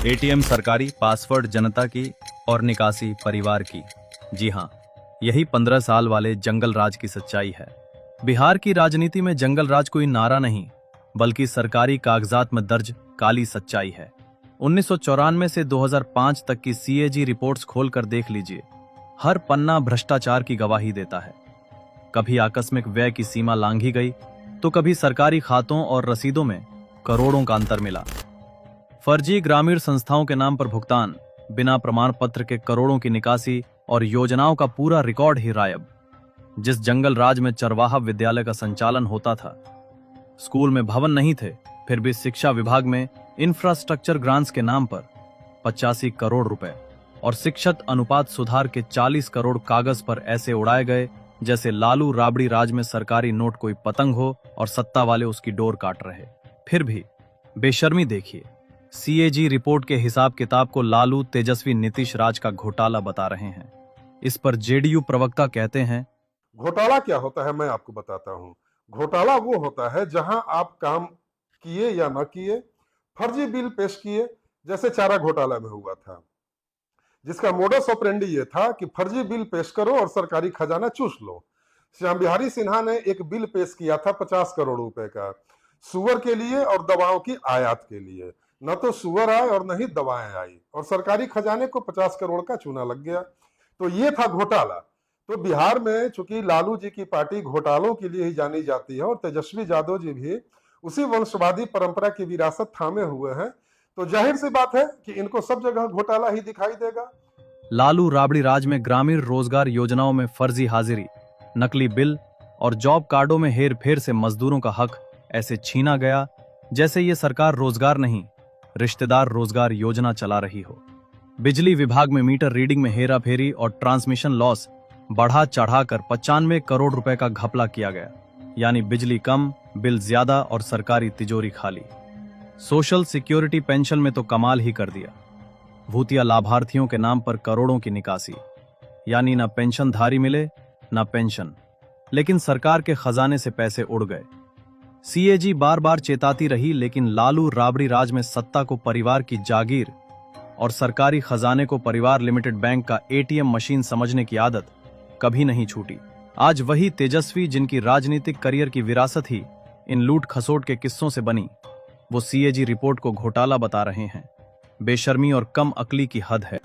ATM सरकारी, password जनता की और निकासी परिवार की। जी हाँ, यही 15 साल वाले जंगल राज की सच्चाई है। बिहार की राजनीति में जंगल राज कोई नारा नहीं, बल्कि सरकारी कागजात में दर्ज काली सच्चाई है। 1994 से 2005 तक की सीएजी रिपोर्ट्स खोलकर देख लीजिए। हर पन्ना भ्रष्टाचार की गवाही देता है। कभी आकस्मिक व्यय की सीमा लांघी गई, तो कभी सरकारी खातों और रसीदों में करोड़ों का अंतर मिला। फर्जी ग्रामीण संस्थाओं के नाम पर भुगतान, बिना प्रमाण पत्र के करोड़ों की निकासी और योजनाओं का पूरा रिकॉर्ड ही गायब। जिस जंगल राज में चरवाहा विद्यालय का संचालन होता था, स्कूल में भवन नहीं थे, फिर भी शिक्षा विभाग में इंफ्रास्ट्रक्चर ग्रांट्स के नाम पर 85 करोड़ रुपए और शिक्षक अनुपात सुधार के 40 करोड़ कागज पर ऐसे उड़ाए गए जैसे लालू राबड़ी राज में सरकारी नोट कोई पतंग हो और सत्ता वाले उसकी डोर काट रहे। फिर भी बेशर्मी देखिए, सीएजी रिपोर्ट के हिसाब किताब को लालू तेजस्वी नीतीश राज का घोटाला बता रहे हैं। इस पर जेडीयू प्रवक्ता कहते हैं, घोटाला क्या होता है मैं आपको बताता हूँ। घोटाला वो होता है जहां आप काम किए या न किए, फर्जी बिल पेश किए, जैसे चारा घोटाला में हुआ था, जिसका मोडस ऑपरेंडी ये था कि फर्जी बिल पेश करो और सरकारी खजाना चूस लो। श्याम बिहारी सिन्हा ने एक बिल पेश किया था 50 करोड़ रुपए का, सुअर के लिए और दवाओं की आयात के लिए। न तो सुअर आए और न ही दवाएं आई, और सरकारी खजाने को 50 करोड़ का चूना लग गया। तो ये था घोटाला। तो बिहार में चूंकि लालू जी की पार्टी घोटालों के लिए ही जानी जाती है और तेजस्वी यादव जी भी उसी वंशवादी परंपरा की विरासत थामे हुए हैं, तो जाहिर सी बात है कि इनको सब जगह घोटाला ही दिखाई देगा। लालू राबड़ी राज में ग्रामीण रोजगार योजनाओं में फर्जी हाजिरी, नकली बिल और जॉब कार्डों में हेर फेर से मजदूरों का हक ऐसे छीना गया जैसे ये सरकार रोजगार नहीं, रिश्तेदार रोजगार योजना चला रही हो। बिजली विभाग में मीटर रीडिंग में हेरा फेरी और ट्रांसमिशन लॉस बढ़ा चढ़ाकर 95 करोड़ रुपए का घपला किया गया, यानी बिजली कम, बिल ज्यादा और सरकारी तिजोरी खाली। सोशल सिक्योरिटी पेंशन में तो कमाल ही कर दिया। भूतिया लाभार्थियों के नाम पर करोड़ों की निकासी, यानी ना पेंशनधारी मिले ना पेंशन, लेकिन सरकार के खजाने से पैसे उड़ गए। सीएजी बार बार चेताती रही, लेकिन लालू राबड़ी राज में सत्ता को परिवार की जागीर और सरकारी खजाने को परिवार लिमिटेड बैंक का एटीएम मशीन समझने की आदत कभी नहीं छूटी। आज वही तेजस्वी जिनकी राजनीतिक करियर की विरासत ही इन लूट खसोट के किस्सों से बनी, वो सीएजी रिपोर्ट को घोटाला बता रहे हैं। बेशर्मी और कम अक्ली की हद है।